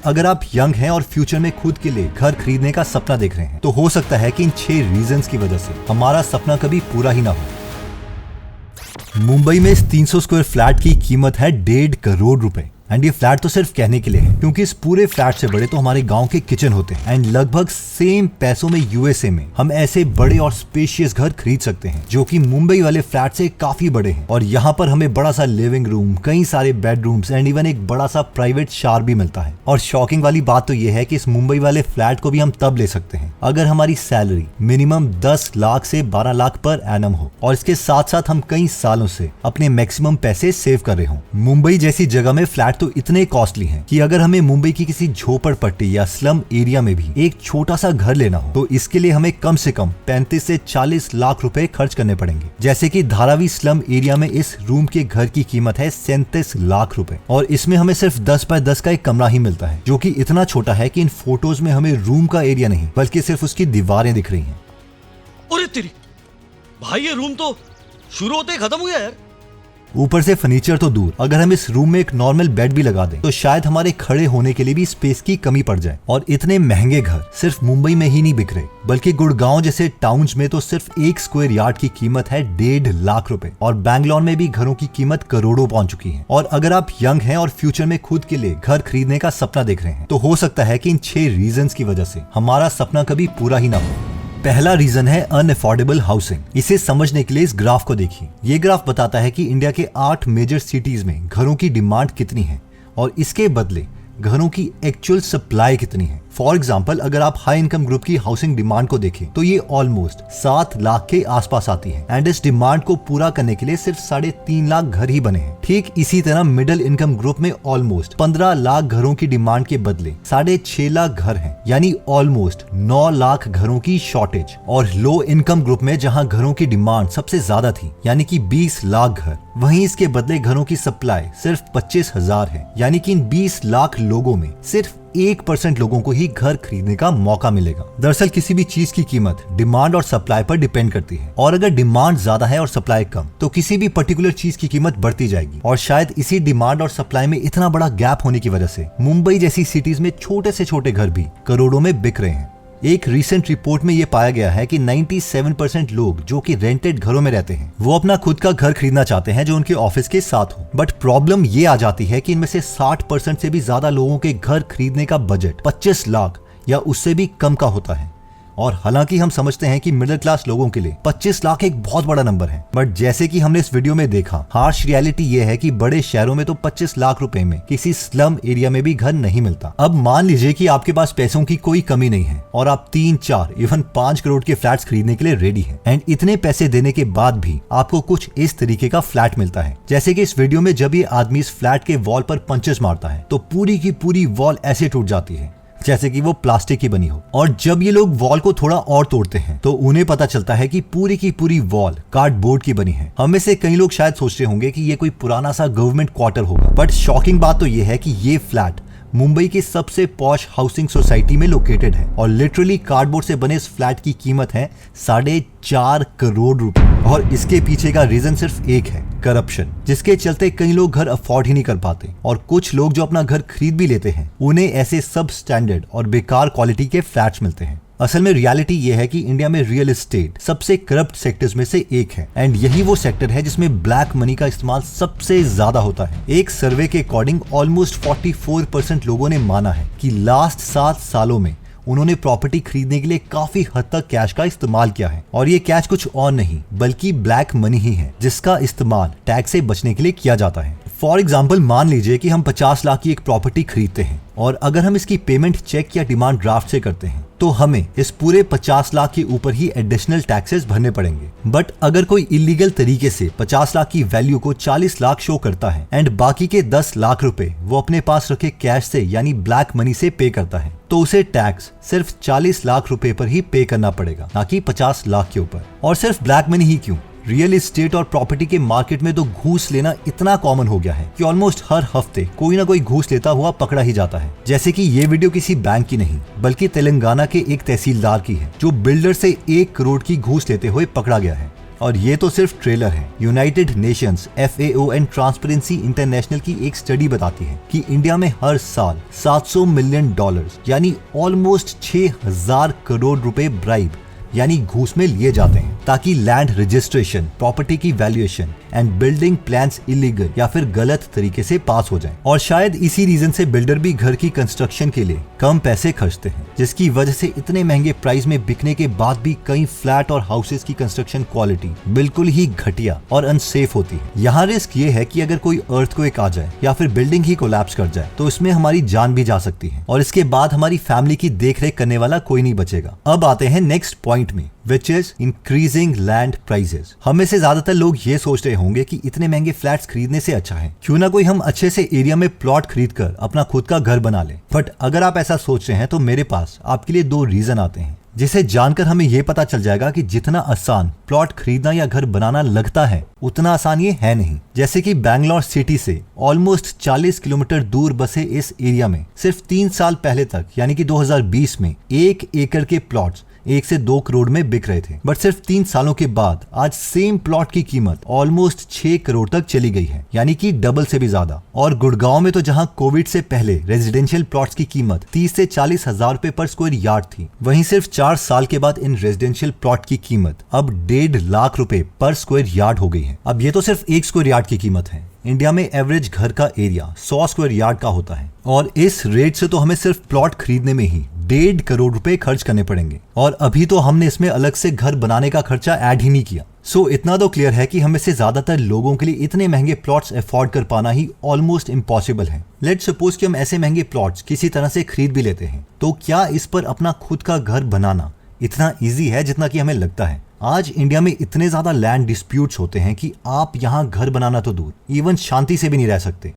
अगर आप यंग हैं और फ्यूचर में खुद के लिए घर खरीदने का सपना देख रहे हैं तो हो सकता है कि इन 6 रीजंस की वजह से हमारा सपना कभी पूरा ही ना हो। मुंबई में इस 300 स्क्वायर फ्लैट की कीमत है 1.5 करोड़ रुपए। एंड ये फ्लैट तो सिर्फ कहने के लिए है, क्योंकि इस पूरे फ्लैट से बड़े तो हमारे गांव के किचन होते हैं। एंड लगभग सेम पैसों में यूएसए में हम ऐसे बड़े और स्पेशियस घर खरीद सकते हैं जो कि मुंबई वाले फ्लैट से काफी बड़े हैं। और यहाँ पर हमें बड़ा सा लिविंग रूम, कई सारे बेडरूम्स एंड इवन एक बड़ा सा प्राइवेट शावर भी मिलता है। और शॉकिंग वाली बात तो ये है कि इस मुंबई वाले फ्लैट को भी हम तब ले सकते हैं अगर हमारी सैलरी मिनिमम 10 लाख से 12 लाख पर एनम हो और इसके साथ साथ हम कई सालों से अपने मैक्सिमम पैसे सेव कर रहे हो। मुंबई जैसी जगह में फ्लैट तो इतने कॉस्टली हैं कि अगर हमें मुंबई की किसी झोपड़पट्टी या स्लम एरिया में भी एक छोटा सा घर लेना हो तो इसके लिए हमें कम से कम 35 से 40 लाख रुपए खर्च करने पड़ेंगे। जैसे कि धारावी स्लम एरिया में इस रूम के घर की कीमत है 37 लाख रुपए और इसमें हमें सिर्फ 10 बाय 10 का एक कमरा ही मिलता है, जो कि इतना छोटा है कि इन फोटोज में हमें रूम का एरिया नहीं बल्कि सिर्फ उसकी दीवारें दिख रही हैं। अरे तेरी भाई, ये रूम तो शुरू होते ही खत्म हो गया यार। ऊपर से फर्नीचर तो दूर, अगर हम इस रूम में एक नॉर्मल बेड भी लगा दें तो शायद हमारे खड़े होने के लिए भी स्पेस की कमी पड़ जाए। और इतने महंगे घर सिर्फ मुंबई में ही नहीं बिक रहे, बल्कि गुड़गांव जैसे टाउन्स में तो सिर्फ 1 स्क्वायर यार्ड की कीमत है 1.5 लाख रुपए और बैंगलोर में भी घरों की कीमत करोड़ों पहुंच चुकी है। और अगर आप यंग हैं और फ्यूचर में खुद के लिए घर खरीदने का सपना देख रहे हैं तो हो सकता है कि इन 6 रीजंस की वजह से हमारा सपना कभी पूरा ही ना हो। पहला रीजन है अनअफोर्डेबल हाउसिंग। इसे समझने के लिए इस ग्राफ को देखिए। ये ग्राफ बताता है कि इंडिया के 8 मेजर सिटीज में घरों की डिमांड कितनी है और इसके बदले घरों की एक्चुअल सप्लाई कितनी है। फॉर एग्जाम्पल, अगर आप हाई इनकम ग्रुप की हाउसिंग डिमांड को देखें तो ये ऑलमोस्ट 7 लाख के आसपास आती है एंड इस डिमांड को पूरा करने के लिए सिर्फ 3.5 लाख घर ही बने हैं। ठीक इसी तरह मिडिल इनकम ग्रुप में ऑलमोस्ट 15 लाख घरों की डिमांड के बदले 6.5 लाख घर हैं, यानी ऑलमोस्ट 9 लाख घरों की शॉर्टेज। और लो इनकम ग्रुप में जहां घरों की डिमांड सबसे ज्यादा थी, यानी कि 20 लाख घर, वहीं इसके बदले घरों की सप्लाई सिर्फ 25,000 है, यानी कि इन 20 लाख लोगों में सिर्फ 1% लोगों को ही घर खरीदने का मौका मिलेगा। दरअसल किसी भी चीज की कीमत डिमांड और सप्लाई पर डिपेंड करती है और अगर डिमांड ज्यादा है और सप्लाई कम तो किसी भी पर्टिकुलर चीज की कीमत बढ़ती जाएगी। और शायद इसी डिमांड और सप्लाई में इतना बड़ा गैप होने की वजह से मुंबई जैसी सिटीज में छोटे से छोटे घर भी करोड़ों में बिक रहे हैं। एक रीसेंट रिपोर्ट में ये पाया गया है कि 97% लोग जो कि रेंटेड घरों में रहते हैं वो अपना खुद का घर खरीदना चाहते हैं जो उनके ऑफिस के साथ हो। बट प्रॉब्लम ये आ जाती है कि इनमें से 60% से भी ज्यादा लोगों के घर खरीदने का बजट 25 लाख या उससे भी कम का होता है। और हालांकि हम समझते हैं कि मिडिल क्लास लोगों के लिए 25 लाख एक बहुत बड़ा नंबर है, बट जैसे कि हमने इस वीडियो में देखा, हार्श रियलिटी ये है कि बड़े शहरों में तो 25 लाख रुपए में किसी स्लम एरिया में भी घर नहीं मिलता। अब मान लीजिए कि आपके पास पैसों की कोई कमी नहीं है और आप 3, 4, इवन 5 करोड़ के फ्लैट्स खरीदने के लिए रेडी हैं एंड इतने पैसे देने के बाद भी आपको कुछ इस तरीके का फ्लैट मिलता है। जैसे कि इस वीडियो में जब ये आदमी इस फ्लैट के वॉल पर पंचेस मारता है तो पूरी की पूरी वॉल ऐसे टूट जाती है जैसे कि वो प्लास्टिक की बनी हो। और जब ये लोग वॉल को थोड़ा और तोड़ते हैं तो उन्हें पता चलता है कि पूरी की पूरी वॉल कार्डबोर्ड की बनी है। हम में से कई लोग शायद सोच रहे होंगे कि ये कोई पुराना सा गवर्नमेंट क्वार्टर होगा, बट शॉकिंग बात तो ये है कि ये फ्लैट मुंबई की सबसे पॉश हाउसिंग सोसाइटी में लोकेटेड है और लिटरली कार्डबोर्ड से बने इस फ्लैट की कीमत है 4.5 करोड़ रुपए। और इसके पीछे का रीजन सिर्फ एक है, करप्शन, जिसके चलते कई लोग घर अफोर्ड ही नहीं कर पाते और कुछ लोग जो अपना घर खरीद भी लेते हैं उन्हें ऐसे सब स्टैंडर्ड और बेकार क्वालिटी के फ्लैट्स मिलते हैं। असल में रियलिटी ये है कि इंडिया में रियल एस्टेट सबसे करप्ट सेक्टर्स में से एक है एंड यही वो सेक्टर है जिसमें ब्लैक मनी का इस्तेमाल सबसे ज्यादा होता है। एक सर्वे के अकॉर्डिंग ऑलमोस्ट 44% लोगों ने माना है कि लास्ट 7 सालों में उन्होंने प्रॉपर्टी खरीदने के लिए काफी हद तक कैश का इस्तेमाल किया है और ये कैश कुछ और नहीं बल्कि ब्लैक मनी ही है जिसका इस्तेमाल टैक्स से बचने के लिए किया जाता है। फॉर एग्जाम्पल, मान लीजिए कि हम 50 लाख की एक प्रॉपर्टी खरीदते हैं और अगर हम इसकी पेमेंट चेक या डिमांड ड्राफ्ट से करते हैं तो हमें इस पूरे 50 लाख के ऊपर ही एडिशनल टैक्सेस भरने पड़ेंगे। बट अगर कोई इलीगल तरीके से 50 लाख की वैल्यू को 40 लाख शो करता है एंड बाकी के 10 लाख रुपए वो अपने पास रखे कैश से यानी ब्लैक मनी से पे करता है तो उसे टैक्स सिर्फ 40 लाख रुपए पर ही पे करना पड़ेगा, ना कि 50 लाख के ऊपर। और सिर्फ ब्लैक मनी ही क्यों, रियल एस्टेट और प्रॉपर्टी के मार्केट में तो घूस लेना इतना कॉमन हो गया है कि ऑलमोस्ट हर हफ्ते कोई ना कोई घूस लेता हुआ पकड़ा ही जाता है। जैसे कि ये वीडियो किसी बैंक की नहीं बल्कि तेलंगाना के एक तहसीलदार की है जो बिल्डर से 1 करोड़ की घूस लेते हुए पकड़ा गया है। और ये तो सिर्फ ट्रेलर है। United Nations, FAO and transparency international की एक स्टडी बताती है कि इंडिया में हर साल $700 मिलियन यानी ऑलमोस्ट 6000 करोड़ रुपए ब्राइब यानी घूस में लिए जाते हैं ताकि लैंड रजिस्ट्रेशन, प्रॉपर्टी की valuation and building plans illegal या फिर गलत तरीके से पास हो जाएं। और शायद इसी रीजन से बिल्डर भी घर की कंस्ट्रक्शन के लिए कम पैसे खर्चते हैं, जिसकी वजह से इतने महंगे प्राइस में बिकने के बाद भी कई फ्लैट और हाउसेस की कंस्ट्रक्शन क्वालिटी बिल्कुल ही घटिया और अनसेफ होती है। यहाँ रिस्क ये है कि अगर कोई अर्थक्वेक आ जाए या फिर बिल्डिंग ही कोलैप्स कर जाए तो इसमें हमारी जान भी जा सकती है और इसके बाद हमारी फैमिली की देखरेख करने वाला कोई नहीं बचेगा। अब आते हैं नेक्स्ट पॉइंट में, which is increasing land prices। हम में से ज्यादातर लोग ये सोच रहे होंगे कि इतने महंगे फ्लैट्स खरीदने से अच्छा है क्यों ना कोई हम अच्छे से एरिया में प्लॉट खरीद कर अपना खुद का घर बना ले। बट अगर आप ऐसा सोच रहे हैं तो मेरे पास आपके लिए 2 रीजन आते हैं जिसे जानकर हमें यह पता चल जाएगा कि जितना आसान प्लॉट खरीदना या घर बनाना लगता है उतना आसान ये है नहीं। जैसे कि बैंगलोर सिटी से ऑलमोस्ट 40 किलोमीटर दूर बसे इस एरिया में सिर्फ 3 साल पहले तक यानी कि 2020 में 1 एकड़ के प्लॉट्स 1 से 2 करोड़ में बिक रहे थे। बट सिर्फ 3 सालों के बाद आज सेम प्लॉट की कीमत ऑलमोस्ट 6 करोड़ तक चली गई है, यानी कि डबल से भी ज्यादा। और गुड़गांव में तो जहां कोविड से पहले रेजिडेंशियल प्लॉट्स की कीमत 30 से 40 हजार रुपए पर स्क्वायर यार्ड थी, वहीं सिर्फ 4 साल के बाद इन रेजिडेंशियल प्लॉट की कीमत अब 1.5 लाख रुपए पर स्क्वायर यार्ड हो गई है। अब ये तो सिर्फ 1 स्क्वायर यार्ड की कीमत है। इंडिया में एवरेज घर का एरिया 100 स्क्वायर यार्ड का होता है और इस रेट से तो हमें सिर्फ प्लॉट खरीदने में ही 1.5 करोड़ रुपए खर्च करने पड़ेंगे और अभी तो हमने इसमें अलग से घर बनाने का खर्चा ऐड ही नहीं किया। सो इतना तो क्लियर है कि हम में से ज्यादातर लोगों के लिए इतने महंगे प्लॉट्स अफोर्ड कर पाना ही ऑलमोस्ट इम्पॉसिबल है। लेट्स सपोज कि हम ऐसे महंगे प्लॉट्स किसी तरह से खरीद भी लेते हैं, तो क्या इस पर अपना खुद का घर बनाना इतना ईजी है जितना कि हमें लगता है? आज इंडिया में इतने ज्यादा लैंड डिस्प्यूट्स होते हैं कि आप यहाँ घर बनाना तो दूर, इवन शांति से भी नहीं रह सकते।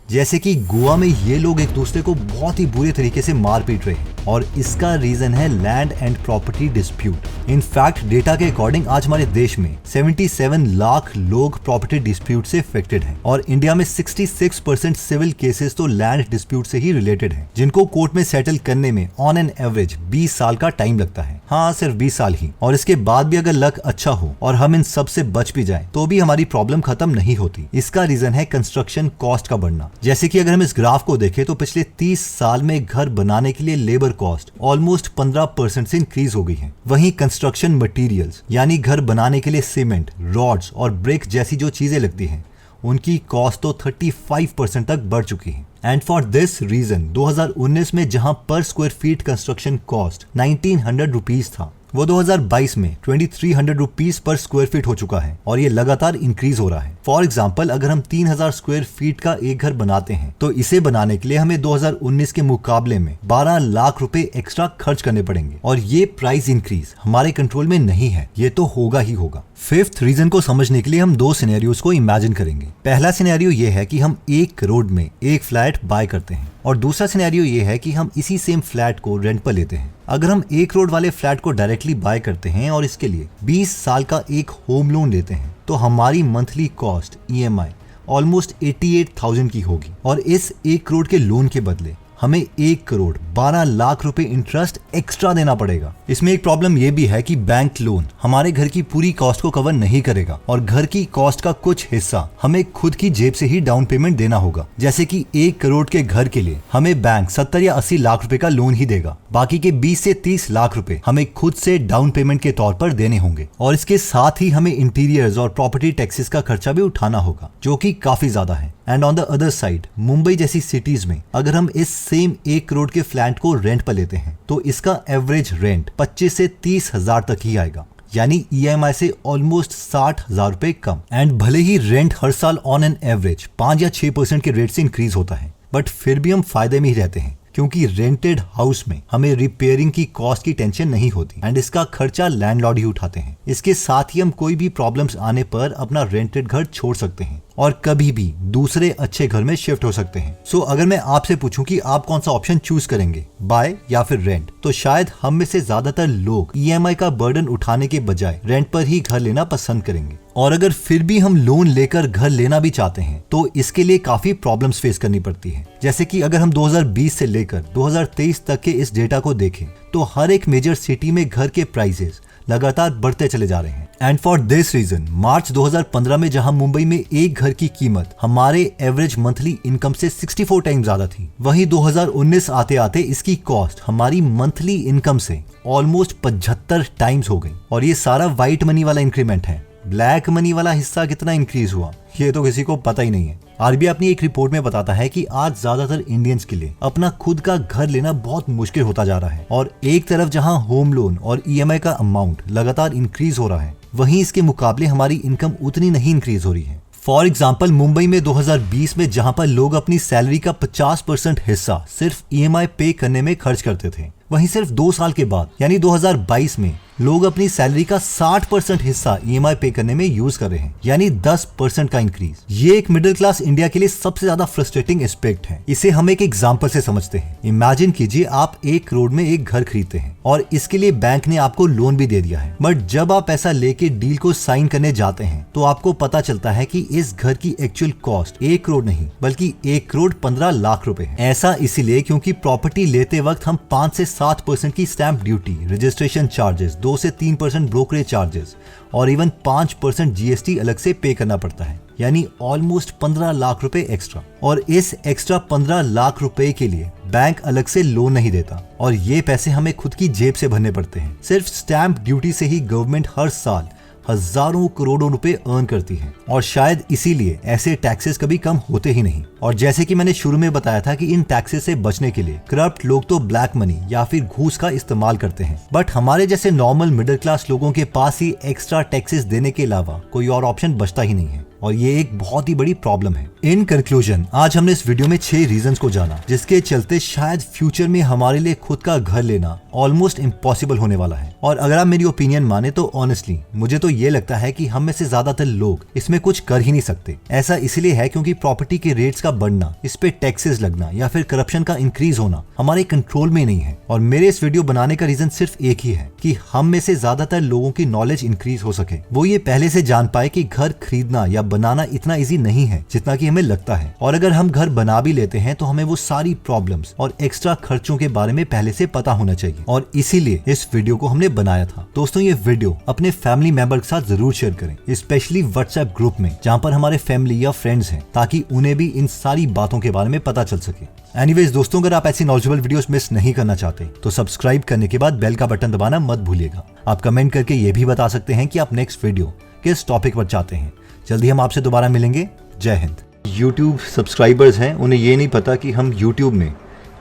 जैसे कि गोवा में ये लोग एक दूसरे को बहुत ही बुरे तरीके से मार पीट रहे हैं और इसका रीजन है land and property dispute. In fact data के अकॉर्डिंग आज हमारे देश में 77 लाख लोग प्रॉपर्टी डिस्प्यूट से अफेक्टेड हैं और इंडिया में 66% सिविल केसेस तो लैंड डिस्प्यूट से ही रिलेटेड हैं, जिनको कोर्ट में सेटल करने में ऑन एन एवरेज 20 साल का टाइम लगता है। हाँ, सिर्फ 20 साल ही। और इसके बाद भी अगर लक अच्छा हो और हम इन सब से बच भी जाएं, तो भी हमारी प्रॉब्लम खत्म नहीं होती। इसका रीजन है कंस्ट्रक्शन कॉस्ट का बढ़ना। जैसे कि अगर हम इस ग्राफ को देखें तो पिछले 30 साल में घर बनाने के लिए लेबर कॉस्ट ऑलमोस्ट 15% से इंक्रीज हो गई है। वहीं कंस्ट्रक्शन मटेरियल्स यानी घर बनाने के लिए सीमेंट, रॉड्स और ब्रिक जैसी जो चीजें लगती हैं उनकी कॉस्ट तो 35% तक बढ़ चुकी है। एंड फॉर दिस रीजन 2019 में जहां पर square feet construction cost 1900 rupees था, वो 2022 में 2300 रुपीज पर स्क्वायर फीट हो चुका है और ये लगातार इंक्रीज हो रहा है। फॉर एग्जाम्पल, अगर हम 3000 स्क्वायर फीट का एक घर बनाते हैं तो इसे बनाने के लिए हमें 2019 के मुकाबले में 12 लाख रुपए एक्स्ट्रा खर्च करने पड़ेंगे और ये प्राइस इंक्रीज हमारे कंट्रोल में नहीं है, ये तो होगा ही होगा। 5th रीजन को समझने के लिए हम 2 सिनेरियोस को इमेजिन करेंगे। पहला सिनेरियो ये है कि हम 1 करोड़ में एक फ्लैट बाय करते हैं और दूसरा सिनेरियो ये है कि हम इसी सेम फ्लैट को रेंट पर लेते हैं। अगर हम 1 करोड़ वाले फ्लैट को डायरेक्टली बाय करते हैं और इसके लिए 20 साल का एक होम लोन लेते हैं तो हमारी मंथली कॉस्ट EMI ऑलमोस्ट 88,000 की होगी और इस 1 करोड़ के लोन के बदले हमें 1 करोड़ 12 लाख रुपए इंटरेस्ट एक्स्ट्रा देना पड़ेगा। इसमें एक प्रॉब्लम ये भी है कि बैंक लोन हमारे घर की पूरी कॉस्ट को कवर नहीं करेगा और घर की कॉस्ट का कुछ हिस्सा हमें खुद की जेब से ही डाउन पेमेंट देना होगा। जैसे कि 1 करोड़ के घर के लिए हमें बैंक 70 या 80 लाख रुपए का लोन ही देगा, बाकी के 20 से 30 लाख रुपए हमें खुद से डाउन पेमेंट के तौर पर देने होंगे और इसके साथ ही हमें इंटीरियर्स और प्रॉपर्टी टैक्सेस का खर्चा भी उठाना होगा, जो कि काफी ज्यादा है। And on the other side, Mumbai जैसी सिटीज में अगर हम इस सेम 1 करोड़ के फ्लैट को रेंट पर लेते हैं तो इसका एवरेज रेंट 25 से 30 हजार तक ही आएगा, यानी EMI से ऑलमोस्ट 60,000 रुपए कम। एंड भले ही रेंट हर साल ऑन एन एवरेज 5 या 6% के रेट से इंक्रीज होता है, बट फिर भी हम फायदे में ही रहते हैं क्योंकि रेंटेड हाउस में हमें रिपेयरिंग की कॉस्ट की टेंशन नहीं होती एंड इसका खर्चा लैंडलॉर्ड ही उठाते हैं। इसके साथ ही हम कोई भी प्रॉब्लम्स आने पर अपना रेंटेड घर छोड़ सकते हैं और कभी भी दूसरे अच्छे घर में शिफ्ट हो सकते हैं। सो अगर मैं आपसे पूछूं कि आप कौन सा ऑप्शन चूज करेंगे, बाय या फिर रेंट, तो शायद हम में से ज्यादातर लोग EMI का बर्डन उठाने के बजाय रेंट पर ही घर लेना पसंद करेंगे। और अगर फिर भी हम लोन लेकर घर लेना भी चाहते हैं तो इसके लिए काफी प्रॉब्लम्स फेस करनी पड़ती है। जैसे कि अगर हम 2020 से लेकर 2023 तक के इस डेटा को देखें तो हर एक मेजर सिटी में घर के प्राइसेस लगातार बढ़ते चले जा रहे हैं एंड फॉर दिस रीजन मार्च 2015 में जहां मुंबई में एक घर की कीमत हमारे एवरेज मंथली इनकम से 64 टाइम ज्यादा थी, वहीं 2019 आते आते इसकी कॉस्ट हमारी मंथली इनकम से ऑलमोस्ट 75 टाइम्स हो गई। और ये सारा व्हाइट मनी वाला इंक्रीमेंट है। ब्लैक मनी वाला हिस्सा कितना इंक्रीज हुआ ये तो किसी को पता ही नहीं है। आरबीआई अपनी एक रिपोर्ट में बताता है कि आज ज्यादातर इंडियंस के लिए अपना खुद का घर लेना बहुत मुश्किल होता जा रहा है। और एक तरफ जहां होम लोन और ईएमआई का अमाउंट लगातार इंक्रीज हो रहा है, वहीं इसके मुकाबले हमारी इनकम उतनी नहीं इंक्रीज हो रही है। फॉर एग्जाम्पल मुंबई में 2020 में जहां पर लोग अपनी सैलरी का 50% हिस्सा सिर्फ ईएमआई पे करने में खर्च करते थे, वहीं सिर्फ 2 साल के बाद यानी 2022 में लोग अपनी सैलरी का 60% हिस्सा ईएमआई पे करने में यूज कर रहे हैं, यानी 10% का इंक्रीज। ये एक मिडिल क्लास इंडिया के लिए सबसे ज्यादा फ्रस्ट्रेटिंग एस्पेक्ट है। इसे हम एक एग्जांपल से समझते हैं। इमेजिन कीजिए आप 1 करोड़ में एक घर खरीदते हैं और इसके लिए बैंक ने आपको लोन भी दे दिया है, बट जब आप पैसा लेके डील को साइन करने जाते हैं तो आपको पता चलता है कि इस घर की एक्चुअल कॉस्ट 1 करोड़ नहीं बल्कि 1 करोड़ 15 लाख रुपए है। ऐसा इसीलिए क्योंकि प्रॉपर्टी लेते वक्त हम 5 से 7% की स्टैंप ड्यूटी, रजिस्ट्रेशन चार्जेस, 2 से 3% ब्रोकरेज चार्जेस और इवन 5% जीएसटी अलग से पे करना पड़ता है, यानी ऑलमोस्ट 15 लाख रुपए एक्स्ट्रा। और इस एक्स्ट्रा 15 लाख रुपए के लिए बैंक अलग से लोन नहीं देता और ये पैसे हमें खुद की जेब से भरने पड़ते हैं। सिर्फ स्टैंप ड्यूटी से ही गवर्नमेंट हर साल हजारों करोड़ों रुपए अर्न करती है और शायद इसीलिए ऐसे टैक्सेस कभी कम होते ही नहीं। और जैसे कि मैंने शुरू में बताया था कि इन टैक्सेस से बचने के लिए करप्ट लोग तो ब्लैक मनी या फिर घूस का इस्तेमाल करते हैं, बट हमारे जैसे नॉर्मल मिडिल क्लास लोगों के पास ही एक्स्ट्रा टैक्सेस देने के अलावा कोई और ऑप्शन बचता ही नहीं है और ये एक बहुत ही बड़ी प्रॉब्लम है। इन कंक्लूजन आज हमने इस वीडियो में 6 रीजंस को जाना जिसके चलते शायद फ्यूचर में हमारे लिए खुद का घर लेना ऑलमोस्ट इम्पॉसिबल होने वाला है। और अगर आप मेरी ओपिनियन माने तो ऑनेस्टली मुझे तो ये लगता है कि हम में से ज्यादातर लोग इसमें कुछ कर ही नहीं सकते। ऐसा इसलिए है क्योंकि प्रॉपर्टी के रेट्स का बढ़ना, इस पे टैक्सेस लगना या फिर करप्शन का इंक्रीज होना हमारे कंट्रोल में नहीं है। और मेरे इस वीडियो बनाने का रीजन सिर्फ एक ही है कि हम में से ज्यादातर लोगों की नॉलेज इंक्रीज हो सके, वो ये पहले से जान पाए कि घर खरीदना या बनाना इतना इजी नहीं है जितना कि हमें लगता है। और अगर हम घर बना भी लेते हैं तो हमें वो सारी प्रॉब्लम्स और एक्स्ट्रा खर्चों के बारे में पहले से पता होना चाहिए और इसीलिए इस वीडियो को हमने बनाया था। दोस्तों ये वीडियो अपने फैमिली मेंबर के साथ जरूर शेयर करें, स्पेशली व्हाट्सएप ग्रुप में जहां पर हमारे फैमिली या फ्रेंड्स हैं, ताकि उन्हें भी इन सारी बातों के बारे में पता चल सके। एनीवेज दोस्तों, अगर आप ऐसी नॉलेजेबल वीडियोस मिस नहीं करना चाहते तो सब्सक्राइब करने के बाद बेल का बटन दबाना मत भूलिएगा। आप कमेंट करके ये भी बता सकते हैं कि आप नेक्स्ट वीडियो किस टॉपिक पर चाहते हैं। जल्दी हम आपसे दोबारा मिलेंगे। जय हिंद। YouTube सब्सक्राइबर्स हैं, उन्हें ये नहीं पता कि हम YouTube में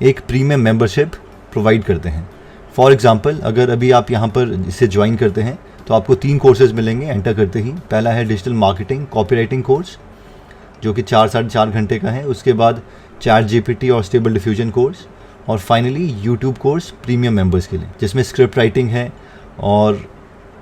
एक प्रीमियम मेंबरशिप प्रोवाइड करते हैं। फॉर एग्जांपल अगर अभी आप यहाँ पर इसे ज्वाइन करते हैं तो आपको 3 कोर्सेज मिलेंगे एंटर करते ही। पहला है डिजिटल मार्केटिंग कॉपीराइटिंग कोर्स जो कि 4-4.5 घंटे का है। उसके बाद चैट जीपीटी और स्टेबल डिफ्यूजन कोर्स और finally YouTube course premium members के लिए, जिसमें स्क्रिप्ट राइटिंग है और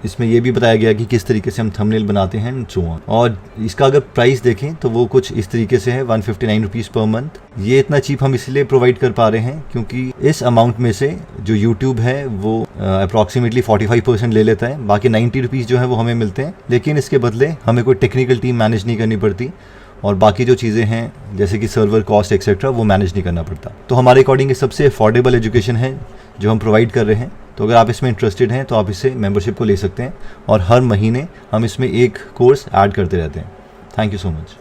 इसमें यह भी बताया गया कि किस तरीके से हम थंबनेल बनाते हैं एंड सो ऑन। और इसका अगर प्राइस देखें तो वो कुछ इस तरीके से है 159 रुपीज़ पर मंथ। ये इतना चीप हम इसलिए प्रोवाइड कर पा रहे हैं क्योंकि इस अमाउंट में से जो यूट्यूब है वो अप्रॉक्सीमेटली 45% ले लेता है, बाकी 90 रुपीज़ जो है वो हमें मिलते हैं। लेकिन इसके बदले हमें कोई टेक्निकल टीम मैनेज नहीं करनी पड़ती और बाकी जो चीज़ें हैं जैसे कि सर्वर कॉस्ट एक्सेट्रा वो मैनेज नहीं करना पड़ता। तो हमारे अकॉर्डिंग ये सबसे अफोर्डेबल एजुकेशन है जो हम प्रोवाइड कर रहे हैं। तो अगर आप इसमें इंटरेस्टेड हैं तो आप इससे मेंबरशिप को ले सकते हैं और हर महीने हम इसमें एक कोर्स ऐड करते रहते हैं। Thank you so much.